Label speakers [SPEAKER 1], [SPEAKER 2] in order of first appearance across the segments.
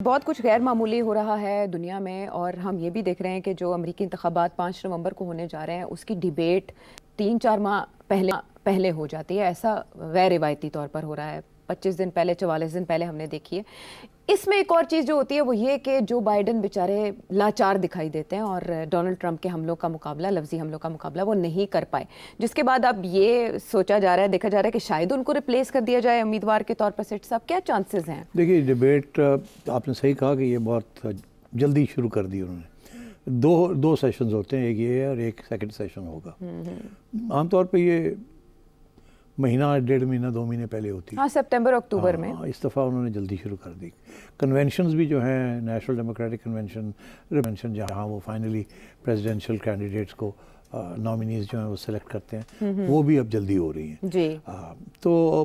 [SPEAKER 1] بہت کچھ غیر معمولی ہو رہا ہے دنیا میں، اور ہم یہ بھی دیکھ رہے ہیں کہ جو امریکی انتخابات 5 نومبر کو ہونے جا رہے ہیں اس کی ڈیبیٹ 3-4 ماہ پہلے ہو جاتی ہے. ایسا غیر روایتی طور پر ہو رہا ہے. 25 دن پہلے، 44 دن پہلے ہم نے دیکھی ہے. اس میں ایک اور چیز جو ہوتی ہے وہ یہ کہ جو بائیڈن بیچارے لاچار دکھائی دیتے ہیں اور ڈونلڈ ٹرمپ کے حملوں کا مقابلہ، لفظی حملوں کا مقابلہ وہ نہیں کر پائے، جس کے بعد اب یہ سوچا جا رہا ہے، دیکھا جا رہا ہے کہ شاید ان کو ریپلیس کر دیا جائے امیدوار کے طور پر. سیٹ صاحب کیا چانسز ہیں؟
[SPEAKER 2] دیکھیے ڈیبیٹ آپ نے صحیح کہا کہ یہ بہت جلدی شروع کر دی انہوں نے. دو سیشنز ہوتے ہیں، ایک یہ ہے اور ایک سیکنڈ سیشن ہوگا. عام طور پہ یہ مہینہ، 1.5 مہینہ، 2 مہینے پہلے ہوتی ہے.
[SPEAKER 1] ہاں، سپتمبر اکتوبر میں.
[SPEAKER 2] اس دفعہ انہوں نے جلدی شروع کر دی. کنونشنز بھی جو ہیں، نیشنل ڈیموکریٹک کنونشن جہاں وہ فائنلی پریزیڈینشیل کینڈیڈیٹس کو نامینیز جو ہیں وہ سلیکٹ کرتے ہیں، وہ بھی اب جلدی ہو رہی ہیں.
[SPEAKER 1] جی.
[SPEAKER 2] تو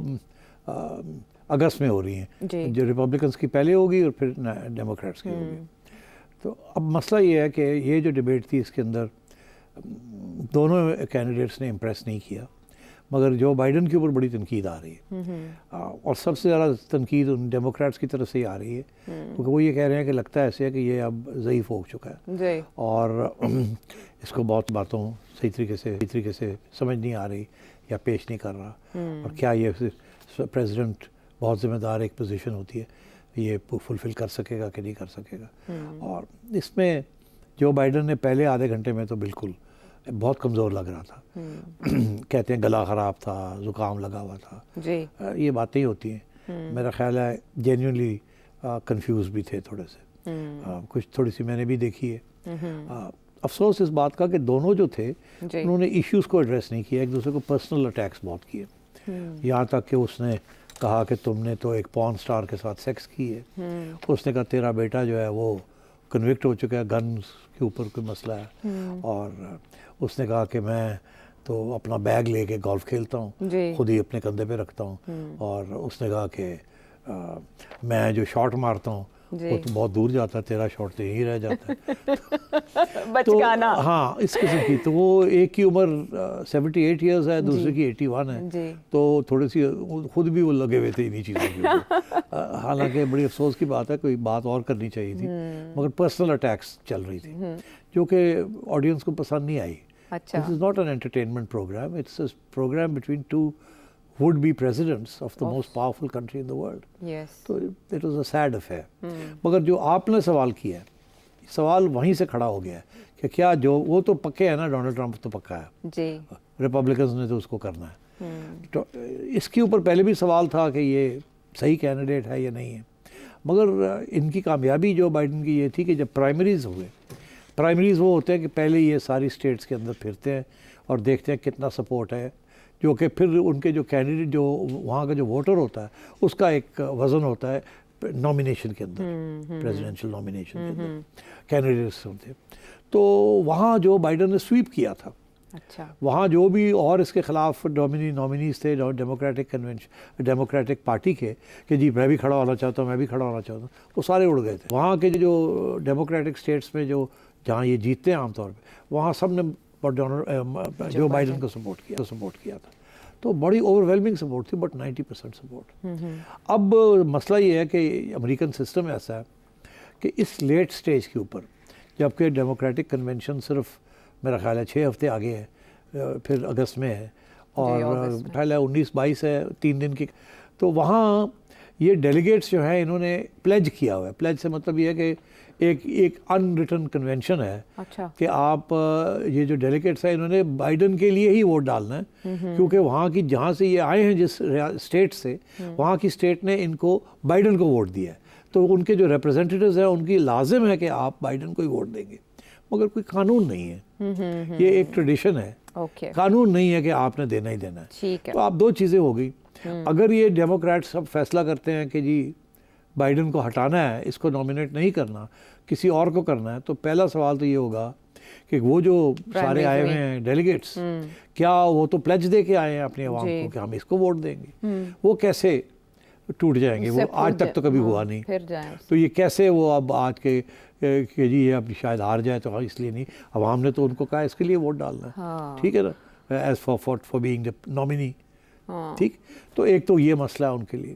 [SPEAKER 2] اگست میں ہو رہی ہیں، جو ریپبلکنس کی پہلے ہوگی اور پھر ڈیموکریٹس کی ہوگی. تو اب مسئلہ یہ ہے کہ یہ جو ڈیبیٹ تھی اس کے اندر دونوں کینڈیڈیٹس نے امپریس نہیں کیا، مگر جو بائیڈن کے اوپر بڑی تنقید آ رہی ہے، اور سب سے زیادہ تنقید ان ڈیموکریٹس کی طرف سے ہی آ رہی ہے، کیونکہ وہ یہ کہہ رہے ہیں کہ لگتا ہے ایسے ہے کہ یہ اب ضعیف ہو چکا ہے اور اس کو بہت باتوں صحیح طریقے سے سمجھ نہیں آ رہی یا پیش نہیں کر رہا. اور کیا یہ پریزیڈنٹ بہت ذمہ دار ایک پوزیشن ہوتی ہے، یہ فلفل کر سکے گا کہ نہیں کر سکے گا. اور اس میں جو بائیڈن نے پہلے آدھے گھنٹے میں تو بالکل بہت کمزور لگ رہا تھا. کہتے ہیں گلا خراب تھا، زکام لگا ہوا تھا. یہ باتیں ہی ہوتی ہیں. میرا خیال ہے جینیونلی کنفیوز بھی تھے تھوڑے سے. کچھ تھوڑی سی میں نے بھی دیکھی ہے. افسوس اس بات کا کہ دونوں جو تھے انہوں نے ایشوز کو ایڈریس نہیں کیا، ایک دوسرے کو پرسنل اٹیکس بہت کیے. یہاں تک کہ اس نے کہا کہ تم نے تو ایک پورن سٹار کے ساتھ سیکس کی ہے. اس نے کہا تیرا بیٹا جو ہے وہ کنوکٹ ہو چکا ہے، گنز کے اوپر کوئی مسئلہ ہے. اور اس نے کہا کہ میں تو اپنا بیگ لے کے گولف کھیلتا ہوں، خود ہی اپنے کندھے پہ رکھتا ہوں. اور اس نے کہا کہ میں جو شاٹ مارتا ہوں وہ تو بہت دور جاتا ہے، تیرا شاٹ تو یہی رہ جاتا ہے.
[SPEAKER 1] بچکانا.
[SPEAKER 2] ہاں، اس قسم کی. تو وہ ایک کی عمر 78 ایئرز ہے، دوسرے کی 81 ہے. تو تھوڑی سی خود بھی وہ لگے ہوئے تھے انہی چیزوں کے. حالانکہ بڑی افسوس کی بات ہے، کوئی بات اور کرنی چاہیے تھی، مگر پرسنل اٹیکس چل رہی تھی جو کہ آڈینس کو پسند نہیں آئی. This is not an entertainment program. It's a program between two would-be presidents of the most powerful country in the world.
[SPEAKER 1] Yes.
[SPEAKER 2] So it was a sad affair. مگر جو آپ نے سوال کیا ہے، سوال وہیں سے کھڑا ہو گیا ہے کہ کیا جو وہ تو پکے ہے نا، ڈونلڈ ٹرمپ تو پکا ہے. جی. ریپبلکنز نے تو اس کو کرنا ہے. تو اس کے اوپر پہلے بھی سوال تھا کہ یہ صحیح کینڈیڈیٹ ہے یا نہیں ہے. مگر ان کی کامیابی جو بائیڈن کی یہ تھی کہ جب پرائمریز ہوئے، پرائمریز وہ ہوتے ہیں کہ پہلے یہ ساری اسٹیٹس کے اندر پھرتے ہیں اور دیکھتے ہیں کتنا سپورٹ ہے، جو کہ پھر ان کے جو کینڈیڈیٹ، جو وہاں کا جو ووٹر ہوتا ہے اس کا ایک وزن ہوتا ہے نامینیشن کے اندر، پریزیڈینشیل نامینیشن کے اندر کینڈیڈیٹس ہوتے ہیں. تو وہاں جو بائیڈن نے سویپ کیا تھا، وہاں جو بھی اور اس کے خلاف نامینیز تھے ڈیموکریٹک پارٹی کے کہ جی میں بھی کھڑا ہونا چاہتا ہوں، میں بھی کھڑا ہونا چاہتا ہوں، وہ سارے اڑ گئے تھے. وہاں کے جو ڈیموکریٹک اسٹیٹس میں جہاں یہ جیتتے ہیں عام طور پہ، وہاں سب نے جو بائیڈن کو سپورٹ کیا تھا. تو بڑی اوور ویلمنگ سپورٹ تھی، بٹ 90% سپورٹ. اب مسئلہ یہ ہے کہ امریکن سسٹم ایسا ہے کہ اس لیٹ سٹیج کے اوپر، جبکہ ڈیموکریٹک کنونشن صرف میرا خیال ہے 6 ہفتے آگے ہے، پھر اگست میں ہے، اور خیال ہے 19-22 ہے، 3 دن کی. تو وہاں یہ ڈیلیگیٹس جو ہیں انہوں نے پلیج کیا ہوا ہے. پلیج سے مطلب یہ ہے کہ ایک ان ریٹن کنونشن ہے کہ آپ یہ جو ڈیلیگیٹس ہیں انہوں نے بائیڈن کے لیے ہی ووٹ ڈالنا ہے، کیونکہ وہاں کی جہاں سے یہ آئے ہیں جس اسٹیٹ سے، وہاں کی اسٹیٹ نے ان کو بائیڈن کو ووٹ دیا ہے. تو ان کے جو ریپرزینٹیوز ہیں ان کی لازم ہے کہ آپ بائیڈن کو ہی ووٹ دیں گے. مگر کوئی قانون نہیں ہے، یہ ایک ٹریڈیشن ہے. قانون نہیں ہے کہ آپ نے دینا ہی دینا ہے. تو آپ دو چیزیں ہو گئی. اگر یہ ڈیموکریٹس اب فیصلہ کرتے ہیں کہ جی بائیڈن کو ہٹانا ہے، اس کو نامینیٹ نہیں کرنا، کسی اور کو کرنا ہے، تو پہلا سوال تو یہ ہوگا کہ وہ جو سارے آئے ہوئے ہیں ڈیلیگیٹس، کیا وہ تو پلیج دے کے آئے ہیں اپنی عوام کو کہ ہم اس کو ووٹ دیں گے؟ وہ کیسے ٹوٹ جائیں گے؟ وہ آج تک تو کبھی ہوا نہیں. تو یہ کیسے وہ اب آج کے کہ جی یہ اب شاید ہار جائے تو اس لیے نہیں، عوام نے تو ان کو کہا اس کے لیے ووٹ ڈالنا ہے، ٹھیک ہے نا، ایز فار بینگ دا نامینی. ٹھیک. تو ایک تو یہ مسئلہ ہے ان کے لیے.